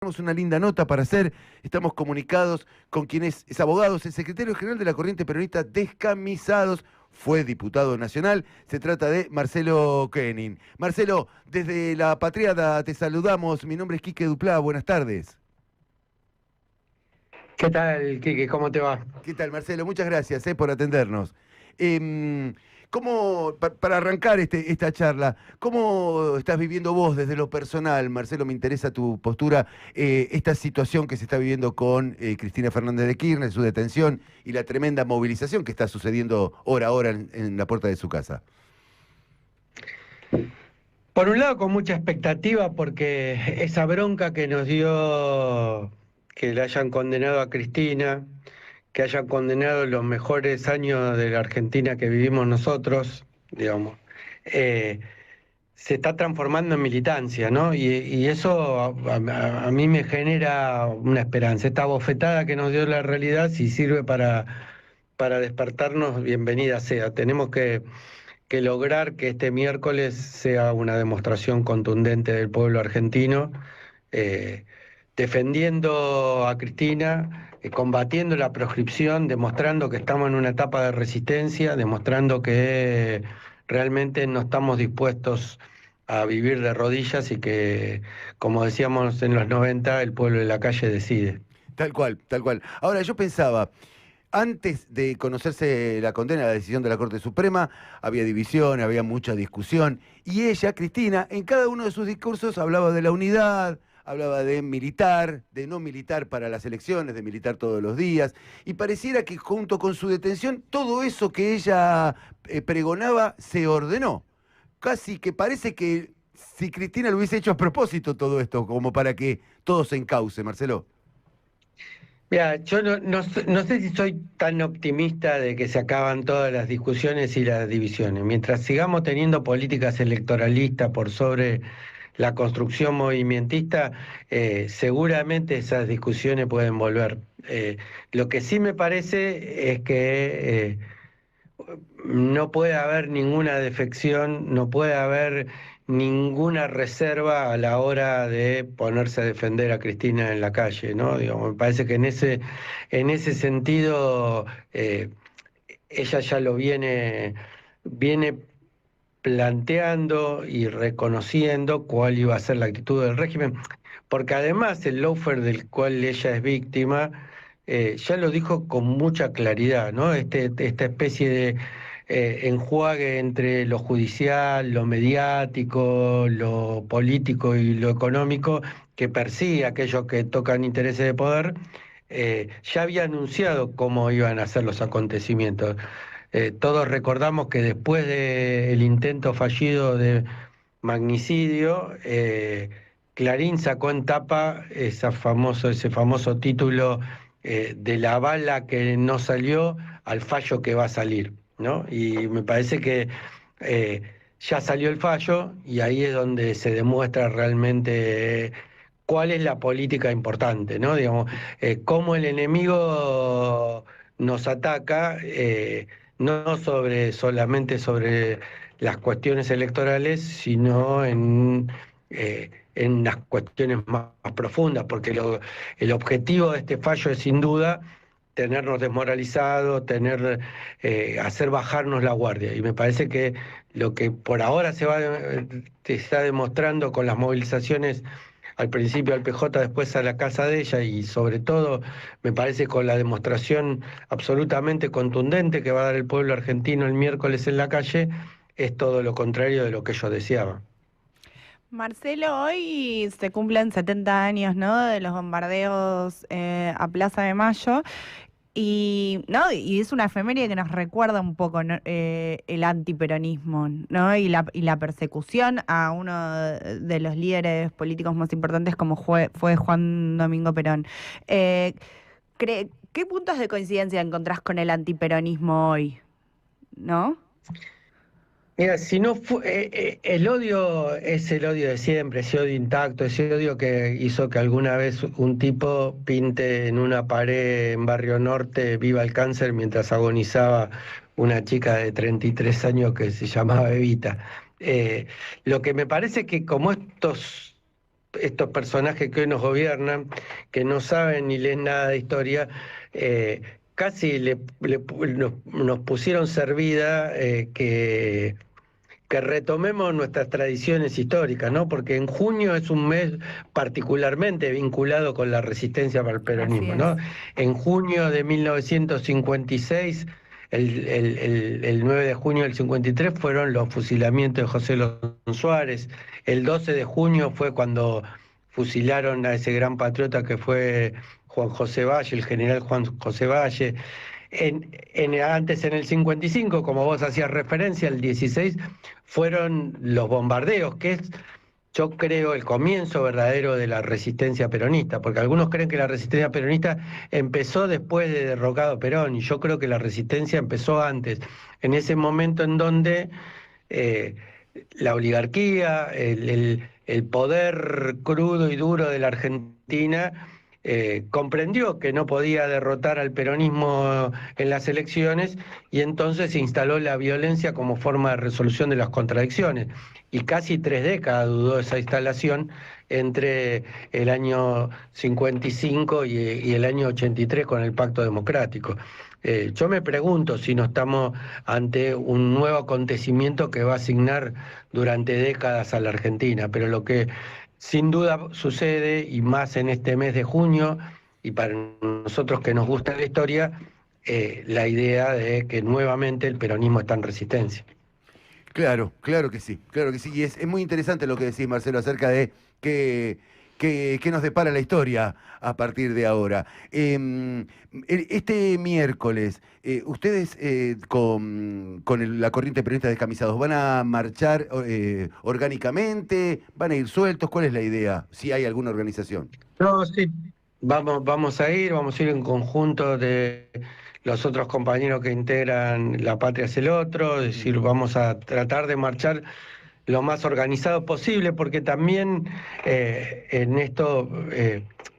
Tenemos una linda nota para hacer. Estamos comunicados con quien es abogado, es el secretario general de la Corriente Peronista Descamisados, fue diputado nacional. Se trata de Marcelo Koenig. Marcelo, desde La Patriada te saludamos. Mi nombre es Quique Duplá. Buenas tardes. ¿Qué tal, Quique? ¿Cómo te va? ¿Qué tal, Marcelo? Muchas gracias por atendernos. Para arrancar esta charla, ¿cómo estás viviendo vos desde lo personal? Marcelo, me interesa tu postura, esta situación que se está viviendo con Cristina Fernández de Kirchner, su detención y la tremenda movilización que está sucediendo hora a hora en la puerta de su casa. Por un lado, con mucha expectativa, porque esa bronca que nos dio que le hayan condenado a Cristina, que hayan condenado los mejores años de la Argentina que vivimos nosotros, digamos, se está transformando en militancia, ¿no? Y eso a mí me genera una esperanza. Esta bofetada que nos dio la realidad, si sirve para despertarnos, bienvenida sea. Tenemos que lograr que este miércoles sea una demostración contundente del pueblo argentino, eh, defendiendo a Cristina, combatiendo la proscripción, demostrando que estamos en una etapa de resistencia, demostrando que realmente no estamos dispuestos a vivir de rodillas y que, como decíamos en los 90, el pueblo de la calle decide. Tal cual, tal cual. Ahora, yo pensaba, antes de conocerse la condena, la decisión de la Corte Suprema, había división, había mucha discusión, y ella, Cristina, en cada uno de sus discursos hablaba de la unidad, hablaba de militar, de no militar para las elecciones, de militar todos los días, y pareciera que junto con su detención, todo eso que ella pregonaba se ordenó. Casi que parece que si Cristina lo hubiese hecho a propósito todo esto, como para que todo se encauce, Marcelo. Mira, yo no sé si soy tan optimista de que se acaban todas las discusiones y las divisiones. Mientras sigamos teniendo políticas electoralistas por sobre la construcción movimentista, seguramente esas discusiones pueden volver. Lo que sí me parece es que no puede haber ninguna defección, no puede haber ninguna reserva a la hora de ponerse a defender a Cristina en la calle, ¿no? Digo, me parece que en ese sentido ella ya lo viene planteando y reconociendo cuál iba a ser la actitud del régimen, porque además el lawfare del cual ella es víctima ya lo dijo con mucha claridad, ¿no? Esta especie de enjuague entre lo judicial, lo mediático, lo político y lo económico que persigue a aquellos que tocan intereses de poder, ya había anunciado cómo iban a ser los acontecimientos. Todos recordamos que después del intento fallido de magnicidio, Clarín sacó en tapa ese famoso título de la bala que no salió al fallo que va a salir, ¿no? Y me parece que eh, ya salió el fallo y ahí es donde se demuestra realmente cuál es la política importante, ¿no? Digamos, cómo el enemigo nos ataca, no solamente sobre las cuestiones electorales, sino en las cuestiones más profundas, porque el objetivo de este fallo es sin duda tenernos desmoralizados, hacer bajarnos la guardia. Y me parece que lo que por ahora se está demostrando con las movilizaciones al principio al PJ, después a la casa de ella y sobre todo me parece con la demostración absolutamente contundente que va a dar el pueblo argentino el miércoles en la calle, es todo lo contrario de lo que ellos deseaban. Marcelo, hoy se cumplen 70 años, ¿no? De los bombardeos a Plaza de Mayo. Y, ¿no? Y es una efeméride que nos recuerda un poco, ¿no? El antiperonismo, ¿no? Y la persecución a uno de los líderes políticos más importantes como fue Juan Domingo Perón. Eh, ¿Qué puntos de coincidencia encontrás con el antiperonismo hoy? ¿No? Mira, si no el odio es el odio de siempre, ese odio intacto, ese odio que hizo que alguna vez un tipo pinte en una pared en Barrio Norte "Viva el cáncer" mientras agonizaba una chica de 33 años que se llamaba Evita. Lo que me parece que como estos estos personajes que hoy nos gobiernan, que no saben ni leen nada de historia, casi nos pusieron servida que retomemos nuestras tradiciones históricas, ¿no? Porque en junio es un mes particularmente vinculado con la resistencia para el peronismo, ¿no? En junio de 1956, el 9 de junio del 53 fueron los fusilamientos de José Lozano Suárez. El 12 de junio fue cuando fusilaron a ese gran patriota que fue Juan José Valle, el general Juan José Valle. Antes, en el 55, como vos hacías referencia, el 16, fueron los bombardeos, que es, yo creo, el comienzo verdadero de la resistencia peronista, porque algunos creen que la resistencia peronista empezó después de derrocado Perón, y yo creo que la resistencia empezó antes, en ese momento en donde la oligarquía, el poder crudo y duro de la Argentina comprendió que no podía derrotar al peronismo en las elecciones, y entonces se instaló la violencia como forma de resolución de las contradicciones. Y casi 3 décadas duró esa instalación entre el año 55 y el año 83 con el Pacto Democrático. Yo me pregunto si no estamos ante un nuevo acontecimiento que va a asignar durante décadas a la Argentina, pero lo que sin duda sucede, y más en este mes de junio, y para nosotros que nos gusta la historia, la idea de que nuevamente el peronismo está en resistencia. Claro, claro que sí, claro que sí. Y es muy interesante lo que decís, Marcelo, acerca de qué nos depara la historia a partir de ahora. Este miércoles, ustedes la corriente peronista de Descamisados, ¿van a marchar orgánicamente? ¿Van a ir sueltos? ¿Cuál es la idea? Si hay alguna organización. No, sí, vamos a ir en conjunto de los otros compañeros que integran La Patria es el Otro, es decir, vamos a tratar de marchar lo más organizado posible, porque también en esto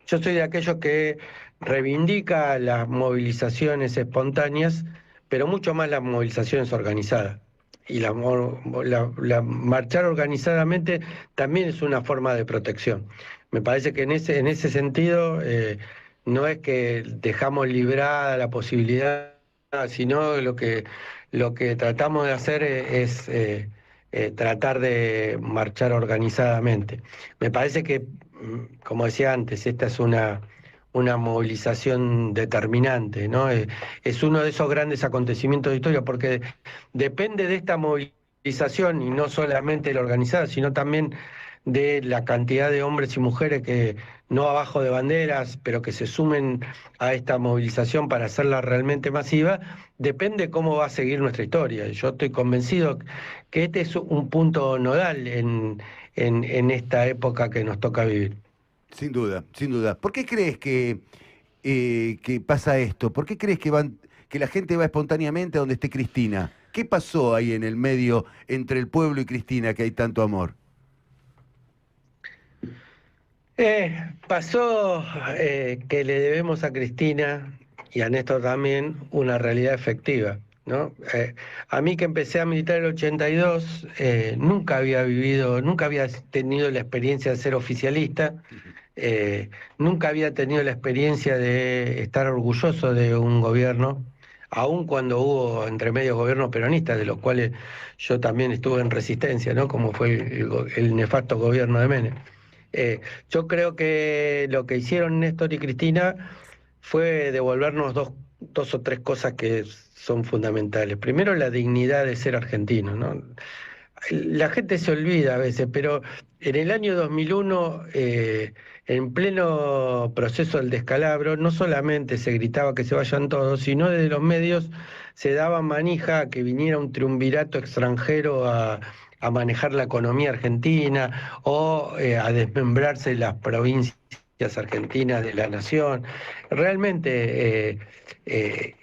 yo soy de aquellos que reivindica las movilizaciones espontáneas, pero mucho más las movilizaciones organizadas. Y marchar organizadamente también es una forma de protección. Me parece que en ese sentido no es que dejamos librada la posibilidad, sino lo que tratamos de hacer es tratar de marchar organizadamente. Me parece que, como decía antes, esta es una movilización determinante, ¿no? Es uno de esos grandes acontecimientos de historia, porque depende de esta movilización, y no solamente la organizada, sino también de la cantidad de hombres y mujeres que, no abajo de banderas, pero que se sumen a esta movilización para hacerla realmente masiva, depende cómo va a seguir nuestra historia. Yo estoy convencido que este es un punto nodal en esta época que nos toca vivir. Sin duda, sin duda. ¿Por qué crees que pasa esto? ¿Por qué crees que la gente va espontáneamente a donde esté Cristina? ¿Qué pasó ahí en el medio entre el pueblo y Cristina, que hay tanto amor? Pasó que le debemos a Cristina y a Néstor también una realidad efectiva, ¿no? A mí, que empecé a militar en el 82, nunca había tenido la experiencia de ser oficialista, nunca había tenido la experiencia de estar orgulloso de un gobierno, aun cuando hubo entre medios gobiernos peronistas, de los cuales yo también estuve en resistencia, ¿no? Como fue el nefasto gobierno de Menem. Yo creo que lo que hicieron Néstor y Cristina fue devolvernos dos o tres cosas que son fundamentales. Primero, la dignidad de ser argentino, ¿no? La gente se olvida a veces, pero en el año 2001, en pleno proceso del descalabro, no solamente se gritaba que se vayan todos, sino desde los medios se daba manija a que viniera un triunvirato extranjero a manejar la economía argentina o a desmembrarse las provincias argentinas de la nación. Realmente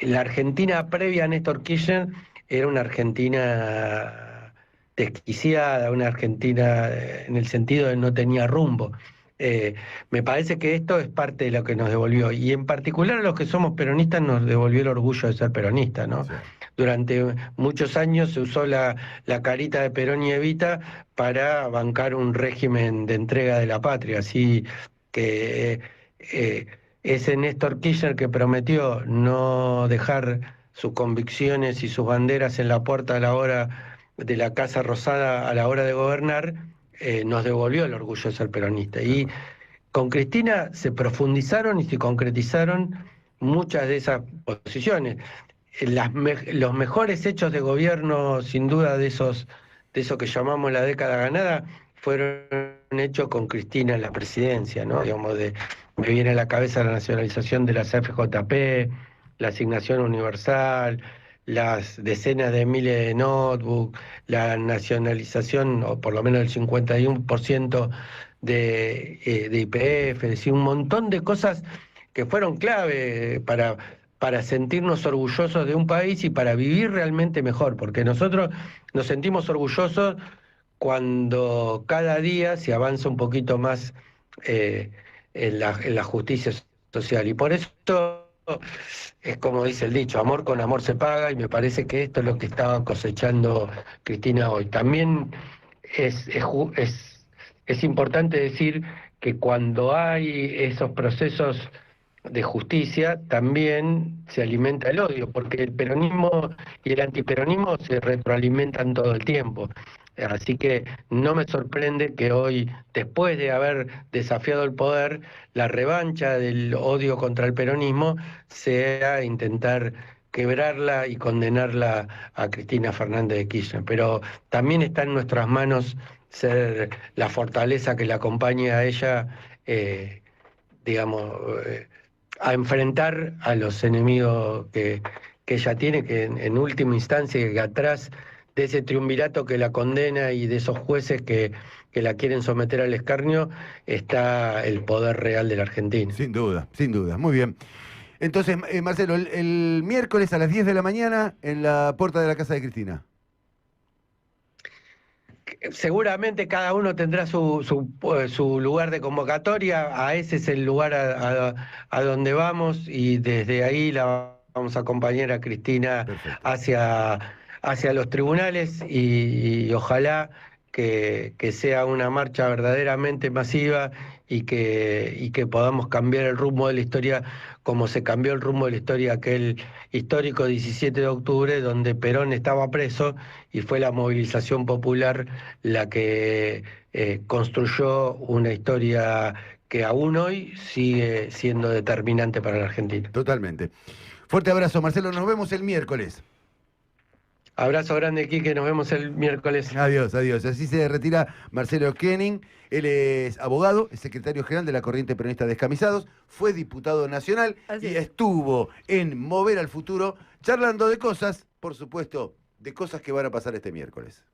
la Argentina previa a Néstor Kirchner era una Argentina desquiciada, una Argentina en el sentido de no tenía rumbo. Me parece que esto es parte de lo que nos devolvió, y en particular a los que somos peronistas nos devolvió el orgullo de ser peronistas, ¿no? Sí. durante muchos años se usó la carita de Perón y Evita para bancar un régimen de entrega de la patria, así que ese Néstor Kirchner que prometió no dejar sus convicciones y sus banderas en la puerta a la hora de la Casa Rosada a la hora de gobernar, nos devolvió el orgullo de ser peronista. Y con Cristina se profundizaron y se concretizaron muchas de esas posiciones. Los mejores hechos de gobierno, sin duda, de eso que llamamos la década ganada, fueron hechos con Cristina en la presidencia, ¿no? Digamos, me viene a la cabeza la nacionalización de las AFJP, la asignación universal, las decenas de miles de notebooks, la nacionalización, o por lo menos el 51% de YPF, es decir, un montón de cosas que fueron clave para sentirnos orgullosos de un país y para vivir realmente mejor, porque nosotros nos sentimos orgullosos cuando cada día se avanza un poquito más en la justicia social. Y por eso es como dice el dicho, amor con amor se paga, y me parece que esto es lo que estaba cosechando Cristina hoy. También es importante decir que cuando hay esos procesos de justicia, también se alimenta el odio, porque el peronismo y el antiperonismo se retroalimentan todo el tiempo. Así que no me sorprende que hoy, después de haber desafiado el poder, la revancha del odio contra el peronismo sea intentar quebrarla y condenarla a Cristina Fernández de Kirchner. Pero también está en nuestras manos ser la fortaleza que la acompañe a ella, digamos, a enfrentar a los enemigos que ella tiene, que en última instancia, que atrás de ese triunvirato que la condena y de esos jueces que la quieren someter al escarnio, está el poder real de la Argentina. Sin duda, sin duda. Muy bien. Entonces, Marcelo, el miércoles a las 10 de la mañana en la puerta de la casa de Cristina. Seguramente cada uno tendrá su lugar de convocatoria, a ese es el lugar a donde vamos, y desde ahí la vamos a acompañar a Cristina Perfecto. hacia los tribunales, y ojalá que sea una marcha verdaderamente masiva y que podamos cambiar el rumbo de la historia como se cambió el rumbo de la historia aquel histórico 17 de octubre, donde Perón estaba preso y fue la movilización popular la que construyó una historia que aún hoy sigue siendo determinante para la Argentina. Totalmente. Fuerte abrazo, Marcelo. Nos vemos el miércoles. Abrazo grande, Quique. Nos vemos el miércoles. Adiós, adiós. Así se retira Marcelo Koenig. Él es abogado, es secretario general de la Corriente Peronista Descamisados, fue diputado nacional y estuvo en Mover al Futuro charlando de cosas, por supuesto, de cosas que van a pasar este miércoles.